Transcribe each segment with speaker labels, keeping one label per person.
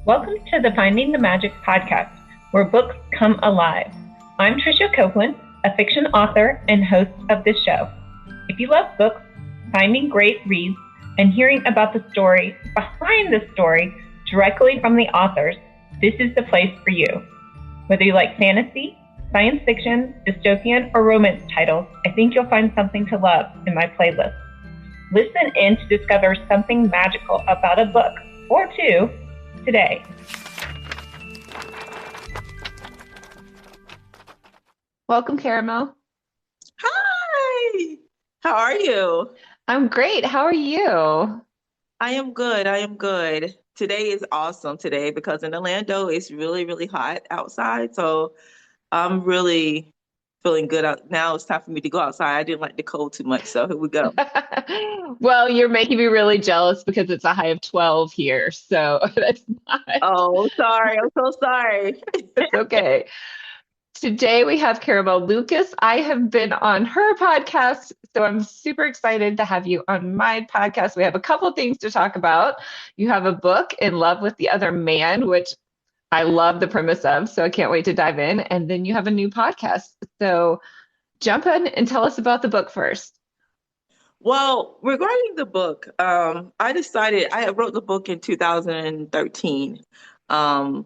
Speaker 1: Welcome to the Finding the Magic podcast, where books come alive. I'm Tricia Copeland, a fiction author and host of this show. If you love books, finding great reads, and hearing about the story behind the story directly from the authors, this is the place for you. Whether you like fantasy, science fiction, dystopian, or romance titles, I think you'll find something to love in my playlist. Listen in to discover something magical about a book or two today. Welcome, Caramel.
Speaker 2: Hi, how are you?
Speaker 1: I'm great. How are you?
Speaker 2: I am good. I am good. Today is awesome today because in Orlando it's really, really hot outside. So I'm really feeling good out now. It's time for me to go outside. I didn't like the cold too much, so here we go.
Speaker 1: Well, you're making me really jealous because it's a high of 12 here. So that's not,
Speaker 2: Oh, sorry. I'm so sorry.
Speaker 1: it's okay. Today we have Caramel Lucas. I have been on her podcast, so I'm super excited to have you on my podcast. We have a couple things to talk about. You have a book, In Love with the Other Man, which I love the premise of, so I can't wait to dive in. And then you have a new podcast. So jump in and tell us about the book first.
Speaker 2: Well, regarding the book, I wrote the book in 2013. Um,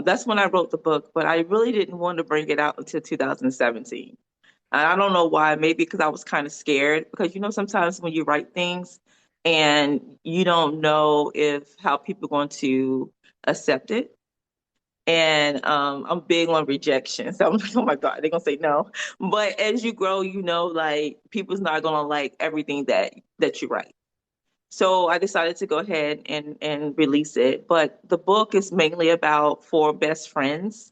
Speaker 2: that's when I wrote the book, but I really didn't want to bring it out until 2017. And I don't know why, maybe because I was kind of scared because sometimes when you write things and you don't know if how people are going to accept it. And I'm big on rejection. So I'm like, oh my God, they're gonna say no. But as you grow, like people's not gonna like everything that you write. So I decided to go ahead and release it. But the book is mainly about four best friends.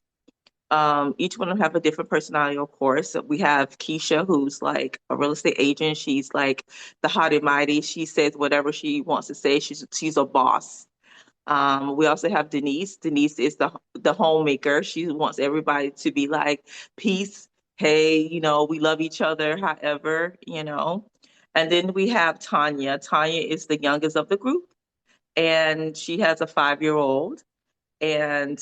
Speaker 2: Each one of them have a different personality, of course. So we have Keisha, who's like a real estate agent. She's like the hot and mighty. She says whatever she wants to say. She's a boss. We also have Denise. Denise is the homemaker. She wants everybody to be like, peace. Hey, we love each other, however. And then we have Tanya. Tanya is the youngest of the group, and she has a 5-year-old. And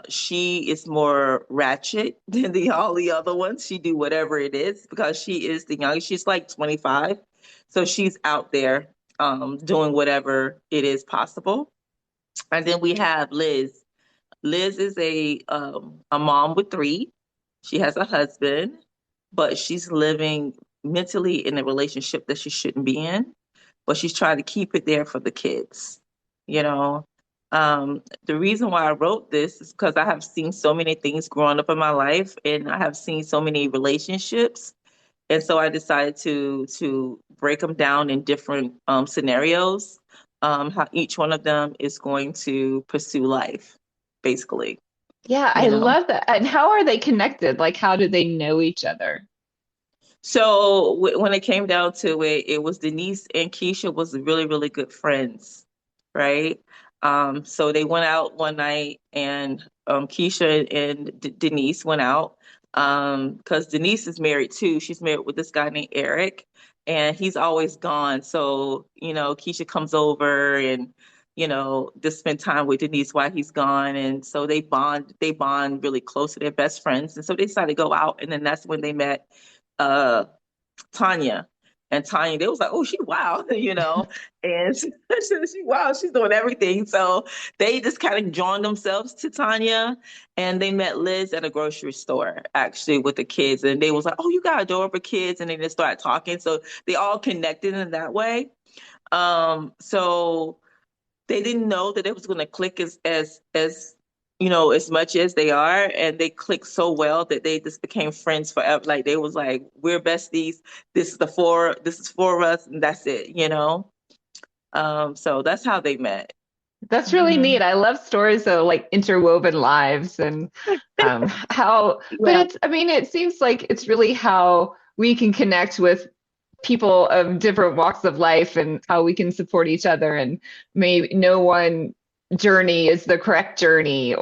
Speaker 2: she is more ratchet than all the other ones. She do whatever it is because she is the youngest. She's like 25, so she's out there doing whatever it is possible. And then we have Liz. Liz is a mom with three. She has a husband, but she's living mentally in a relationship that she shouldn't be in, but she's trying to keep it there for the kids. You know, the reason why I wrote this is because I have seen so many things growing up in my life, and I have seen so many relationships, and so I decided to break them down in different scenarios, how each one of them is going to pursue life, basically,
Speaker 1: Yeah, I
Speaker 2: you know.
Speaker 1: love that. And how are they connected? Like, how do they know each other?
Speaker 2: So when it came down to it, it was Denise and Keisha was really, really good friends, right? So they went out one night, and Keisha and Denise went out because Denise is married too. She's married with this guy named Eric, and he's always gone. So, Keisha comes over and, just spend time with Denise while he's gone. And so they bond really close to their best friends. And so they decided to go out, and then that's when they met uh Tanya. And Tanya, they was like, oh, she wow, and she wow, she's doing everything. So they just kind of joined themselves to Tanya, and they met Liz at a grocery store, actually, with the kids. And they was like, oh, you got adorable kids, and they just started talking. So they all connected in that way. So they didn't know that it was going to click as as much as they are, and they clicked so well that they just became friends forever. Like they was like, we're besties. This is for us, and that's it. So that's how they met.
Speaker 1: That's really
Speaker 2: Hmm.
Speaker 1: neat. I love stories of like interwoven lives and but
Speaker 2: Yeah.
Speaker 1: I mean, it seems like it's really how we can connect with people of different walks of life and how we can support each other. And maybe no one journey is the correct journey,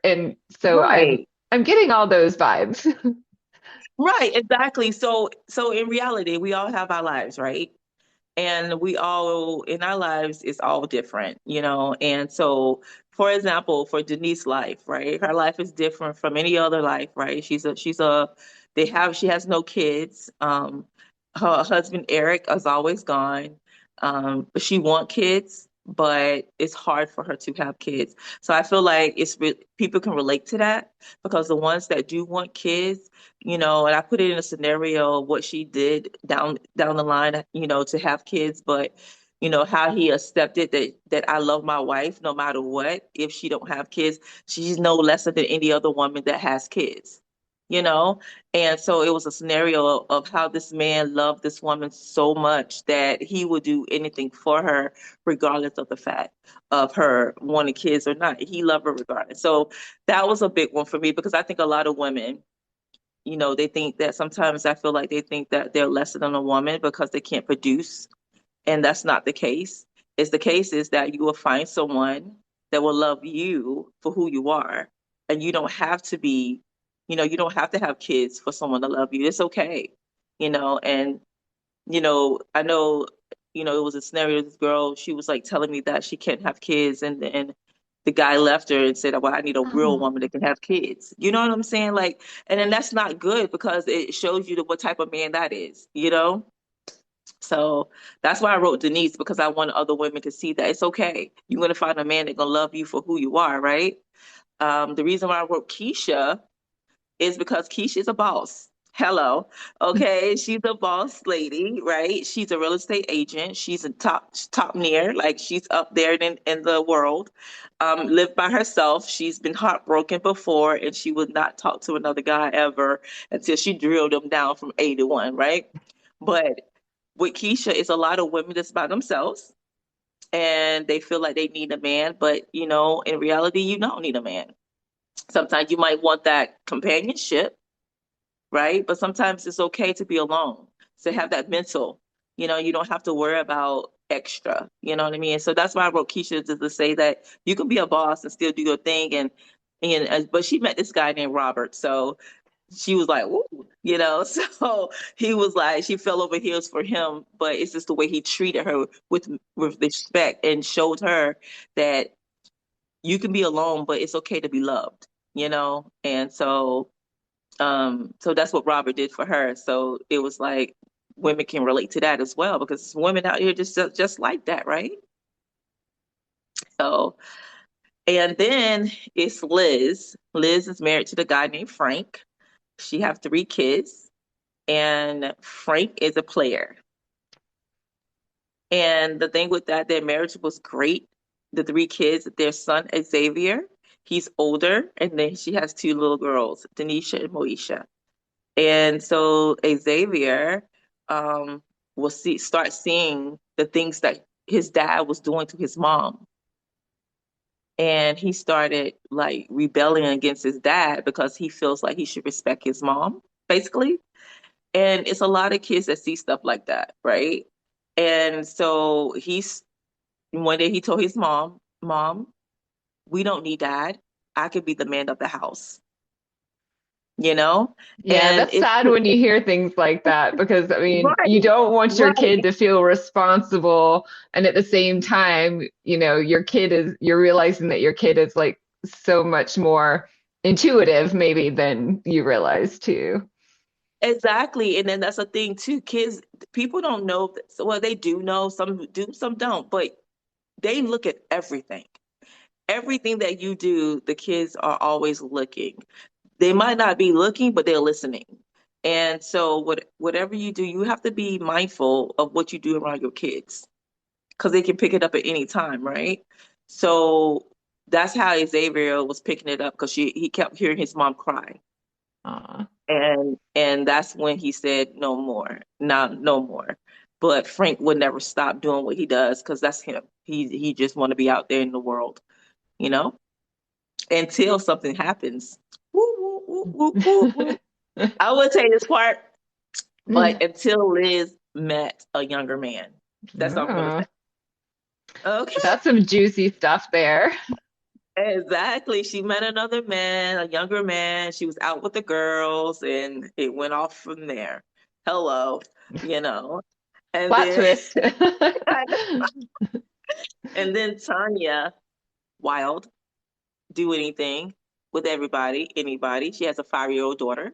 Speaker 1: and so
Speaker 2: Right.
Speaker 1: I'm getting all those vibes.
Speaker 2: Right, exactly. So in reality, we all have our lives, right? And we all in our lives is all different, and so, for example, for Denise's life, right, her life is different from any other life, right? She has no kids. Her husband Eric is always gone. But she want kids, but it's hard for her to have kids. So I feel like people can relate to that, because the ones that do want kids, and I put it in a scenario of what she did down the line, to have kids, but how he accepted that I love my wife no matter what. If she don't have kids, she's no lesser than any other woman that has kids, you know. And so it was a scenario of how this man loved this woman so much that he would do anything for her, regardless of the fact of her wanting kids or not. He loved her regardless. So that was a big one for me, because I think a lot of women, they think that, sometimes I feel like they think that they're lesser than a woman because they can't produce. And that's not the case. The case is that you will find someone that will love you for who you are. And you don't have to be, you don't have to have kids for someone to love you. It's okay. And, I know, it was a scenario, this girl, she was like telling me that she can't have kids. And then the guy left her and said, well, I need a real
Speaker 3: Oh.
Speaker 2: woman that can have kids. You know what I'm saying? Like, and then that's not good, because it shows you what type of man that is. So that's why I wrote Denise, because I want other women to see that it's okay. You're going to find a man that's going to love you for who you are, right? The reason why I wrote Keisha is because Keisha is a boss. Hello. Okay. She's a boss lady, right? She's a real estate agent. She's a top near, like she's up there in the world. Lived by herself. She's been heartbroken before, and she would not talk to another guy ever until she drilled him down from 81, right? But with Keisha, it's a lot of women that's by themselves, and they feel like they need a man, but in reality, you don't need a man. Sometimes you might want that companionship, right? But sometimes it's okay to be alone, to have that mental, you don't have to worry about extra, you know what I mean? So that's why I wrote Keisha, to say that you can be a boss and still do your thing. And but she met this guy named Robert, so she was like, "Ooh," So he was like, she fell over heels for him, but it's just the way he treated her with respect, and showed her that you can be alone, but it's okay to be loved. And so that's what Robert did for her. So it was like women can relate to that as well, because women out here just like that, right? So, and then it's Liz. Liz is married to the guy named Frank. She have 3 kids, and Frank is a player. And the thing with that, their marriage was great. The 3 kids, their son Xavier, he's older, and then she has 2 little girls, Denisha and Moesha. And so Xavier will start seeing the things that his dad was doing to his mom. And he started like rebelling against his dad, because he feels like he should respect his mom, basically. And it's a lot of kids that see stuff like that, right? And so one day he told his Mom, we don't need dad. I could be the man of the house, you know?
Speaker 3: Yeah,
Speaker 2: And
Speaker 3: that's
Speaker 2: it's
Speaker 3: sad when you hear things like that because I mean, you
Speaker 2: right,
Speaker 3: don't want your kid
Speaker 2: right.
Speaker 3: to feel responsible and at the same time, you're realizing that your kid is like so much more intuitive maybe than you realize too.
Speaker 2: Exactly. And then that's the thing too. People don't know. Well, they do know, some do, some don't, but they look at everything. Everything that you do, the kids are always looking. They might not be looking, but they're listening. And so whatever you do, you have to be mindful of what you do around your kids, because they can pick it up at any time, right? So that's how Xavier was picking it up, because he kept hearing his mom cry.
Speaker 3: Aw.
Speaker 2: And that's when he said no more, no more. But Frank would never stop doing what he does, because that's him. He just want to be out there in the world, you know, until something happens. Woo, woo, woo, woo, woo, woo. I would say this part, but until Liz met a younger man. That's all I'm gonna
Speaker 3: Oh,
Speaker 2: say. Okay.
Speaker 3: that's some juicy stuff there.
Speaker 2: Exactly. She met another man, a younger man. She was out with the girls, and it went off from there. Hello, you know. And
Speaker 3: Plot
Speaker 2: then
Speaker 3: twist.
Speaker 2: and then Tanya, wild, do anything with everybody, anybody. She has a 5-year-old daughter,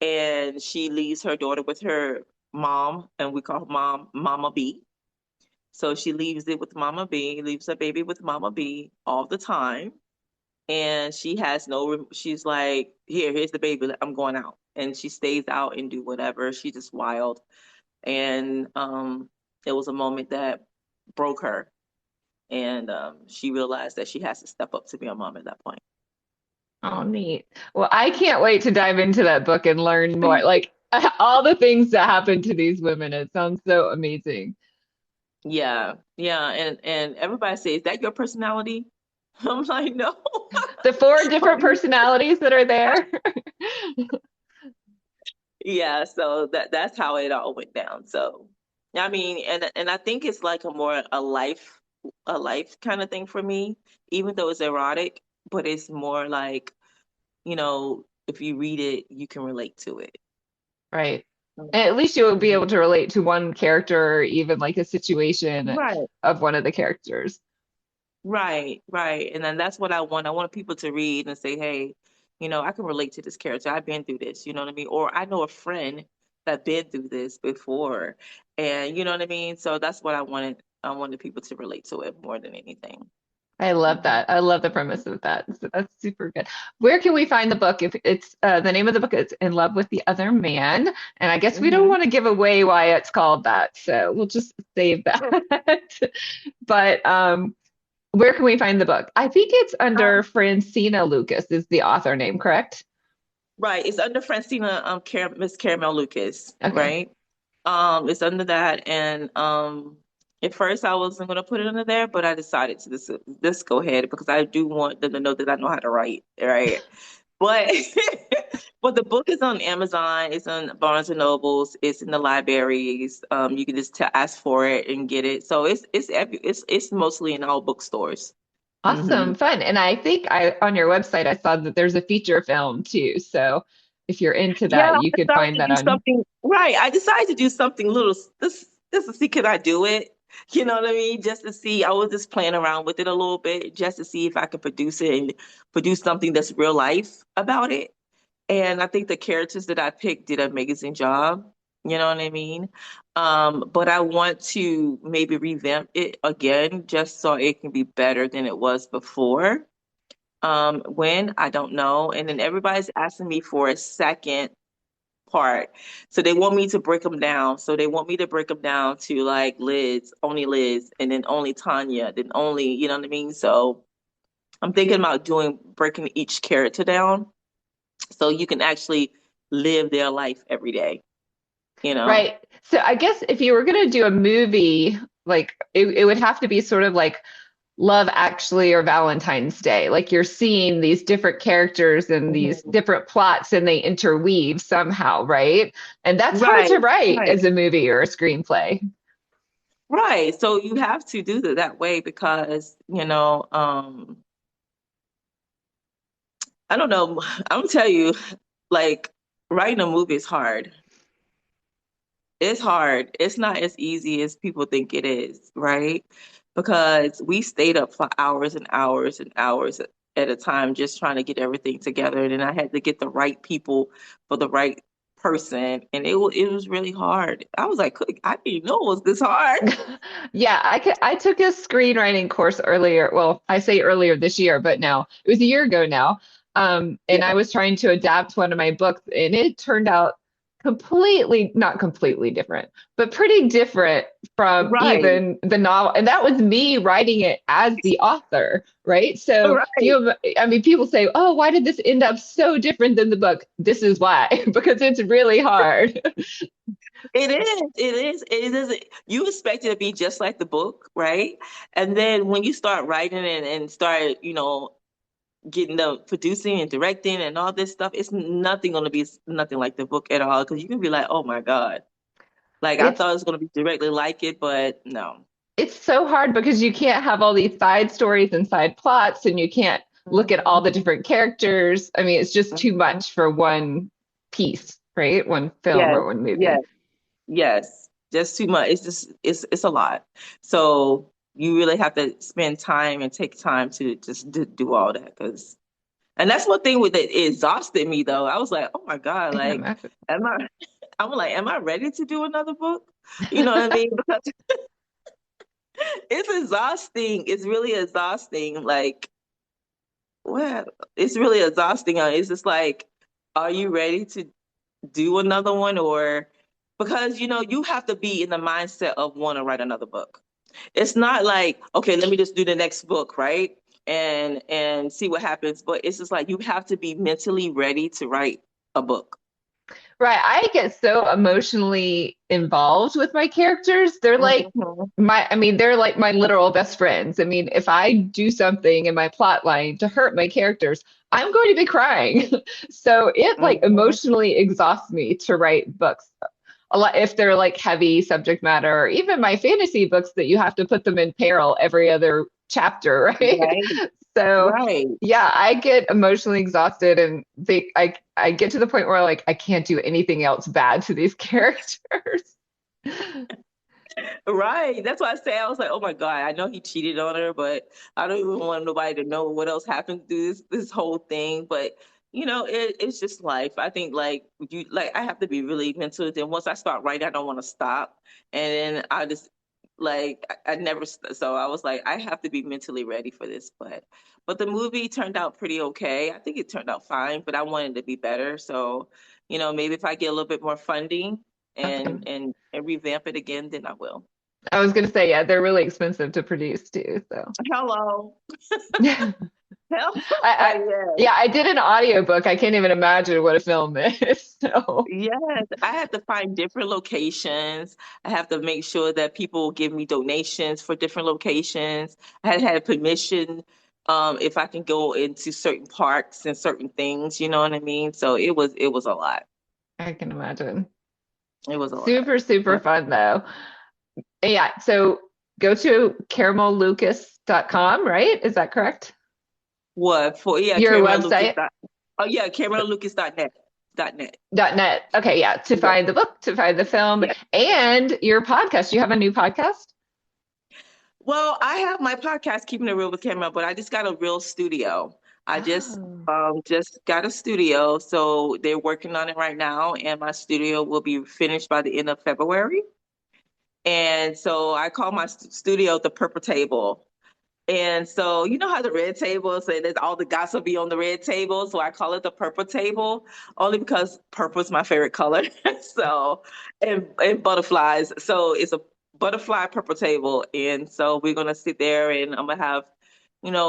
Speaker 2: and she leaves her daughter with her mom, and we call her mom Mama B. So she leaves it with Mama B, leaves her baby with Mama B all the time. And she has no, she's like, here's the baby. I'm going out. And she stays out and do whatever. She's just wild. And it was a moment that broke her. And she realized that she has to step up to be a mom at that point.
Speaker 3: Oh, neat. Well, I can't wait to dive into that book and learn more. Like all the things that happen to these women. It sounds so amazing.
Speaker 2: Yeah, yeah. And everybody says, is that your personality? I'm like, no.
Speaker 3: The 4 different personalities that are there.
Speaker 2: Yeah, so that's how it all went down. So I mean, and I think it's like a life kind of thing for me, even though it's erotic, but it's more like, if you read it, you can relate to it.
Speaker 3: Right. And at least you'll be able
Speaker 2: Mhm.
Speaker 3: to relate to one character, or even like a situation
Speaker 2: Right,
Speaker 3: of one of the characters.
Speaker 2: right, right. And then that's what I want. I want people to read and say, hey, I can relate to this character. I've been through this, you know what I mean? Or I know a friend that been through this before. And you know what I mean? So that's what I wanted. I wanted people to relate to it more than anything.
Speaker 3: I love
Speaker 2: Mhm.
Speaker 3: that. I love the premise of that. So that's super good. Where can we find the book? If it's the name of the book is In Love with the Other Man, and I guess we don't
Speaker 2: Mhm.
Speaker 3: want to give away why it's called that, so we'll just save that. But where can we find the book? I think it's under
Speaker 2: Um,
Speaker 3: Francina Lucas is the author name, correct?
Speaker 2: right. It's under Francina, Miss Caramel Lucas,
Speaker 3: Okay.
Speaker 2: right? It's under that, and at first I wasn't gonna put it under there, but I decided to this go ahead because I do want them to know that I know how to write, right? But but the book is on Amazon, it's on Barnes and Nobles, it's in the libraries. You can just ask for it and get it. So it's mostly in all bookstores.
Speaker 3: Awesome,
Speaker 2: Hmm.
Speaker 3: fun. And I think I on your website I saw that there's a feature film too. So if you're into
Speaker 2: Yeah,
Speaker 3: that, you
Speaker 2: I
Speaker 3: could
Speaker 2: decided
Speaker 3: find
Speaker 2: to
Speaker 3: that
Speaker 2: do
Speaker 3: on.
Speaker 2: something right. I decided to do something little just to see could I do it. You know what I mean? Just to see. I was just playing around with it a little bit, just to see if I could produce it and produce something that's real life about it. And I think the characters that I picked did an amazing job. You know what I mean? But I want to maybe revamp it again just so it can be better than it was before. When I don't know. And then everybody's asking me for a second part. So they want me to break them down. So they want me to break them down to like only Liz, and then only Tanya, then only, you know what I mean? So I'm thinking about breaking each character down so you can actually live their life every day, you know?
Speaker 3: Right. So I guess if you were going to do a movie, like it would have to be sort of like Love Actually or Valentine's Day. Like you're seeing these different characters and these
Speaker 2: Mhm.
Speaker 3: different plots and they interweave somehow, right? And that's hard
Speaker 2: Right,
Speaker 3: to write
Speaker 2: right,
Speaker 3: as a movie or a screenplay.
Speaker 2: right. So you have to do it that way because, I don't know. I'm gonna tell you, like, writing a movie is hard. It's hard. It's not as easy as people think it is, right? Because we stayed up for hours and hours and hours at a time just trying to get everything together. And then I had to get the right people for the right person. And it was really hard. I was like, I didn't know it was this hard.
Speaker 3: Yeah, I took a screenwriting course earlier. Well, I say earlier this year, but now it was a year ago now. And I
Speaker 2: Yeah.
Speaker 3: was trying to adapt one of my books, and it turned out completely, not completely different, but pretty different from
Speaker 2: Right.
Speaker 3: even the novel. And that was me writing it as the author, right? So if
Speaker 2: Right.
Speaker 3: you, I mean, people say, "Oh, why did this end up so different than the book?" This is why, because it's really hard.
Speaker 2: It is. It is. It is. You expect it to be just like the book, right? And then when you start writing and start, getting the producing and directing and all this stuff, it's nothing going to be nothing like the book at all. Because you can be like, oh my God. Like I
Speaker 3: It's
Speaker 2: thought it was going to be directly like it, but no.
Speaker 3: it's so hard because you can't have all these side stories and side plots, and you can't look at all
Speaker 2: Mhm.
Speaker 3: the different characters. I mean, it's just too
Speaker 2: Mhm.
Speaker 3: much for one piece, right? One film
Speaker 2: Yes,
Speaker 3: or one movie.
Speaker 2: yes, yes. just too much. It's just it's a lot. So you really have to spend time and take time to just do all that. Because and that's one thing with it exhausted me though. I was like, oh my God,
Speaker 3: I can
Speaker 2: like
Speaker 3: imagine.
Speaker 2: am I I'm like, am I ready to do another book? You know what I mean? Because it's exhausting. It's really exhausting. Like, well, it's really exhausting. It's just like, are you ready to do another one? Or because you have to be in the mindset of want to write another book. It's not like, okay, let me just do the next book, right? And see what happens. But it's just like you have to be mentally ready to write a book.
Speaker 3: Right. I get so emotionally involved with my characters. They're like
Speaker 2: Mhm.
Speaker 3: they're like my literal best friends. I mean, if I do something in my plot line to hurt my characters, I'm going to be crying. So it like
Speaker 2: Mhm.
Speaker 3: emotionally exhausts me to write books. A lot if they're like heavy subject matter, or even my fantasy books that you have to put them in peril every other chapter, right?
Speaker 2: Right.
Speaker 3: So
Speaker 2: Right.
Speaker 3: yeah, I get emotionally exhausted and I get to the point where like I can't do anything else bad to these characters.
Speaker 2: Right. That's why I say I was like, oh my God, I know he cheated on her, but I don't even want nobody to know what else happened through this whole thing. But it's just life. I think I have to be really mental. Then once I start writing, I don't want to stop. And then I just I never so I was like, I have to be mentally ready for this. But the movie turned out pretty okay. I think it turned out fine, but I wanted to be better. So, maybe if I get a little bit more funding and
Speaker 3: Okay.
Speaker 2: and and revamp it again, then I will.
Speaker 3: I was gonna say, yeah, they're really expensive to produce too. So
Speaker 2: Hello.
Speaker 3: I,
Speaker 2: Hello.
Speaker 3: I
Speaker 2: Yes.
Speaker 3: yeah, I did an audiobook. I can't even imagine what a film is. So
Speaker 2: Yes. I have to find different locations. I have to make sure that people give me donations for different locations. I had had permission if I can go into certain parks and certain things, you know what I mean? So it was a lot.
Speaker 3: I can imagine.
Speaker 2: It was a lot.
Speaker 3: Super, super
Speaker 2: But
Speaker 3: fun though. Yeah, so go to caramellucas.com, right? Is that correct?
Speaker 2: what for
Speaker 3: Your
Speaker 2: Cameron Lucas
Speaker 3: website?
Speaker 2: dot oh yeah, CameronLucas.net. .net.
Speaker 3: .net. Okay, yeah, to
Speaker 2: Yeah.
Speaker 3: find the book, to find the film,
Speaker 2: Yeah.
Speaker 3: and your podcast. You have a new podcast?
Speaker 2: Well, I have my podcast, Keeping It Real with Camera, but I just got a real studio. I
Speaker 3: Oh,
Speaker 2: just got a studio, so they're working on it right now, and my studio will be finished by the end of February. And so I call my studio the Purple Table. And so you know how the red table, so there's all the gossip be on the red table. So I call it the purple table, only because purple is my favorite color. So and butterflies. So it's a butterfly purple table. And so we're gonna sit there and I'm gonna have,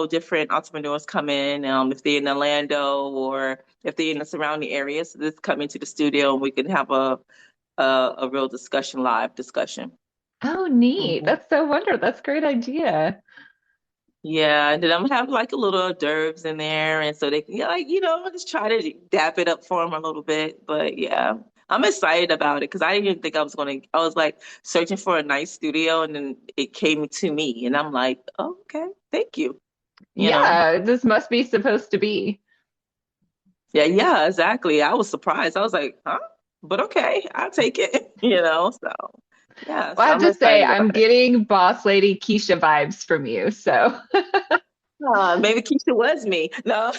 Speaker 2: different entrepreneurs come in, if they're in Orlando or if they're in the surrounding areas, so just come into the studio and we can have a real discussion, live discussion.
Speaker 3: oh, neat.
Speaker 2: Mhm.
Speaker 3: That's so wonderful. That's a great idea.
Speaker 2: Yeah, and then I'm gonna have like a little hors d'oeuvres in there, and so they can, yeah, just try to dap it up for them a little bit. But yeah, I'm excited about it because I didn't even think I was gonna. I was like searching for a nice studio, and then it came to me, and I'm like, oh, okay, thank you. You know,
Speaker 3: Yeah, this must be supposed to be.
Speaker 2: yeah, yeah, exactly. I was surprised. I was like, huh? But okay, I'll take it. So yeah,
Speaker 3: Well, I
Speaker 2: so
Speaker 3: have
Speaker 2: I'm
Speaker 3: to say,
Speaker 2: excited about
Speaker 3: I'm
Speaker 2: it.
Speaker 3: getting Boss Lady Keisha vibes from you. So,
Speaker 2: Maybe Keisha was me. No.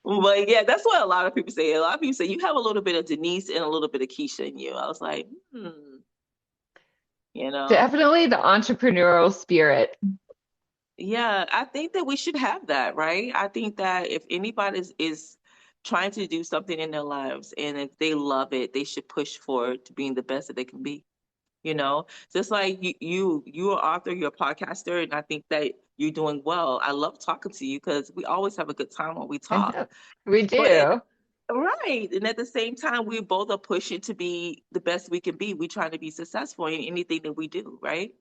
Speaker 2: But yeah, that's what a lot of people say. A lot of people say you have a little bit of Denise and a little bit of Keisha in you. I was like, you know,
Speaker 3: definitely the entrepreneurial spirit.
Speaker 2: yeah, I think that we should have that, right? I think that if anybody is trying to do something in their lives and if they love it, they should push forward to being the best that they can be. Just like you are author, you're a podcaster, and I think that you're doing well. I love talking to you because we always have a good time when we
Speaker 3: I
Speaker 2: talk.
Speaker 3: know. We
Speaker 2: But
Speaker 3: do.
Speaker 2: right. And at the same time, we both are pushing to be the best we can be. We try to be successful in anything that we do, right?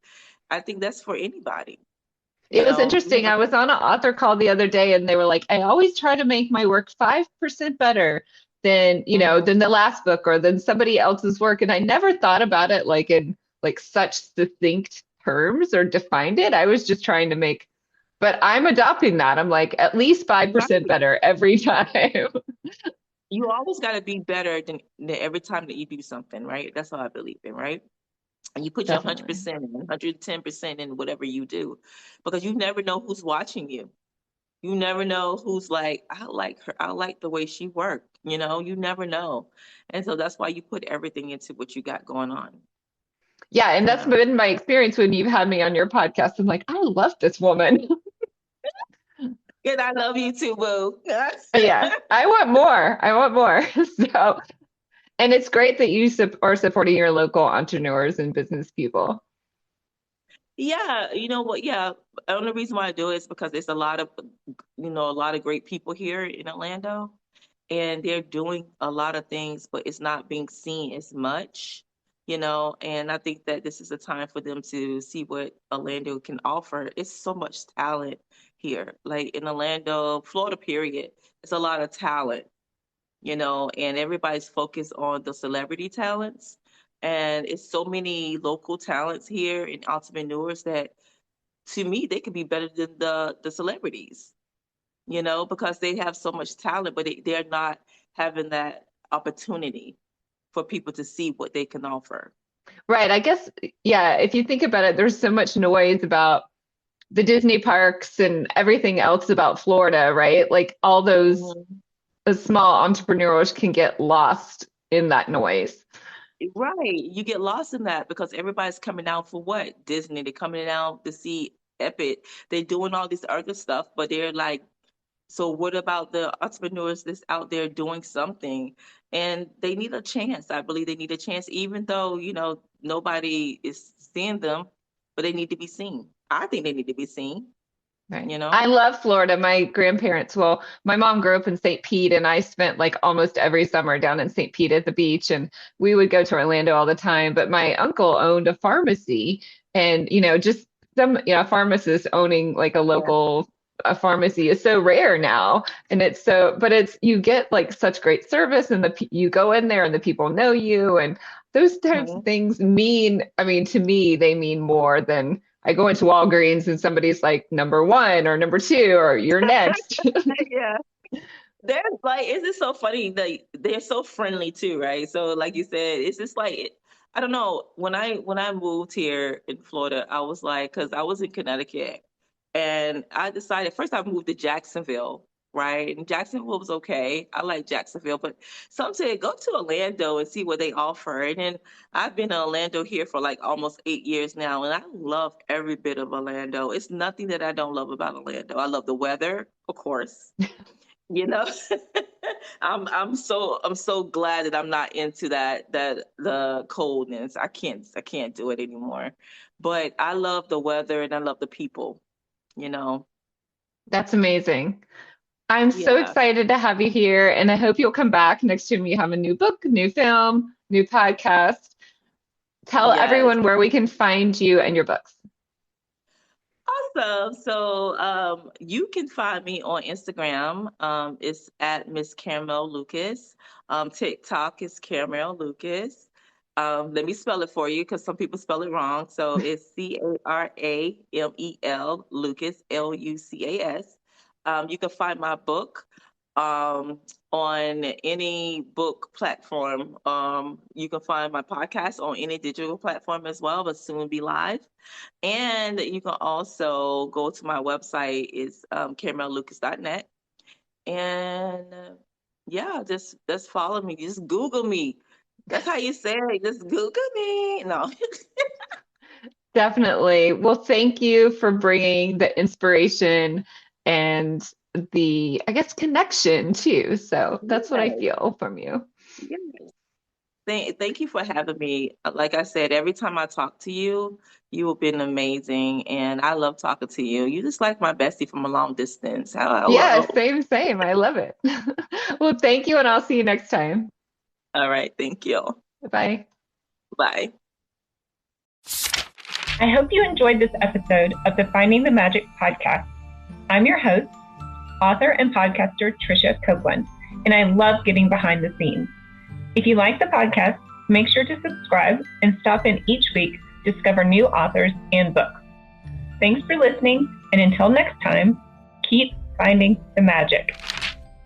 Speaker 2: I think that's for anybody.
Speaker 3: It was interesting. I was on an author call the other day and they were like, I always try to make my work 5% better than,
Speaker 2: Mhm.
Speaker 3: than the last book or than somebody else's work. And I never thought about it like in like such succinct terms or defined it. I was just trying to but I'm adopting that. I'm like at least 5%
Speaker 2: Right.
Speaker 3: better every time.
Speaker 2: You always got to be better than every time that you do something, right? That's how I believe in, right? And you put your
Speaker 3: Definitely.
Speaker 2: 100% in, 110% in whatever you do, because you never know who's watching you. You never know who's like, I like her. I like the way she worked. You never know. And so that's why you put everything into what you got going on.
Speaker 3: Yeah, and that's
Speaker 2: Yeah.
Speaker 3: been my experience when you've had me on your podcast. I'm like, I love this woman.
Speaker 2: And I love you too, boo.
Speaker 3: Yeah, I want more. I want more. So, and it's great that you are supporting your local entrepreneurs and business people.
Speaker 2: Yeah, you know what? Yeah, the only reason why I do it is because there's a lot of great people here in Orlando, and they're doing a lot of things, but it's not being seen as much. And I think that this is a time for them to see what Orlando can offer. It's so much talent here, like in Orlando, Florida, period. It's a lot of talent, and everybody's focused on the celebrity talents. And it's so many local talents here and entrepreneurs that, to me, they could be better than the celebrities, because they have so much talent, but they're not having that opportunity for people to see what they can offer.
Speaker 3: Right. I guess, yeah, if you think about it, there's so much noise about the Disney parks and everything else about Florida, right? Like all those
Speaker 2: Mhm.
Speaker 3: small entrepreneurs can get lost in that noise.
Speaker 2: Right. You get lost in that because everybody's coming out for what? Disney. They're coming out to see Epic. They're doing all this other stuff, but they're like, so what about the entrepreneurs that's out there doing something? And they need a chance. I believe they need a chance, even though, nobody is seeing them, but they need to be seen. I think they need to be seen,
Speaker 3: Right.
Speaker 2: you know?
Speaker 3: I love Florida. My grandparents, well, my mom grew up in St. Pete, and I spent like almost every summer down in St. Pete at the beach, and we would go to Orlando all the time. But my uncle owned a pharmacy, and just pharmacist owning like
Speaker 2: Yeah.
Speaker 3: a pharmacy is so rare now, and but you get like such great service, and you go in there, and the people know you, and those types of
Speaker 2: Mhm.
Speaker 3: things mean, I mean, to me, they mean more than I go into Walgreens and somebody's like number one or number two or you're next.
Speaker 2: Yeah. They're like, it's just so funny. They're so friendly too, right? So, like you said, it's just like, I don't know. When I moved here in Florida, I was like, because I was in Connecticut, and I decided first I moved to Jacksonville, right? And Jacksonville was okay. I like Jacksonville, but some said go to Orlando and see what they offer. And then I've been in Orlando here for like almost 8 years now, and I love every bit of Orlando. It's nothing that I don't love about Orlando. I love the weather, of course. You know, I'm so glad that I'm not into that the coldness. I can't do it anymore. But I love the weather and I love the people.
Speaker 3: That's amazing. I'm so
Speaker 2: Yeah.
Speaker 3: excited to have you here, and I hope you'll come back next time you have a new book, new film, new podcast. Tell
Speaker 2: Yes.
Speaker 3: everyone where we can find you and your books.
Speaker 2: Awesome. So you can find me on Instagram. It's at Miss Caramel Lucas. TikTok is Caramel Lucas. Let me spell it for you because some people spell it wrong. So it's Caramel Lucas, Lucas. You can find my book on any book platform. You can find my podcast on any digital platform as well, but soon be live. And you can also go to my website, it's caramellucas.net. And yeah, just follow me. Just Google me. That's how you say it. Just Google me. No.
Speaker 3: Definitely. Well, thank you for bringing the inspiration and I guess, connection too. So that's what I
Speaker 2: Yes,
Speaker 3: feel from you.
Speaker 2: yes. Thank you for having me. Like I said, every time I talk to you, you have been amazing, and I love talking to you. You just like my bestie from a long distance.
Speaker 3: Yeah,
Speaker 2: Hello.
Speaker 3: same, same. I love it. Well, thank you, and I'll see you next time.
Speaker 2: All right. Thank you.
Speaker 3: Bye.
Speaker 2: Bye.
Speaker 1: I hope you enjoyed this episode of the Finding the Magic podcast. I'm your host, author and podcaster Tricia Copeland, and I love getting behind the scenes. If you like the podcast, make sure to subscribe and stop in each week to discover new authors and books. Thanks for listening, and until next time, keep finding the magic.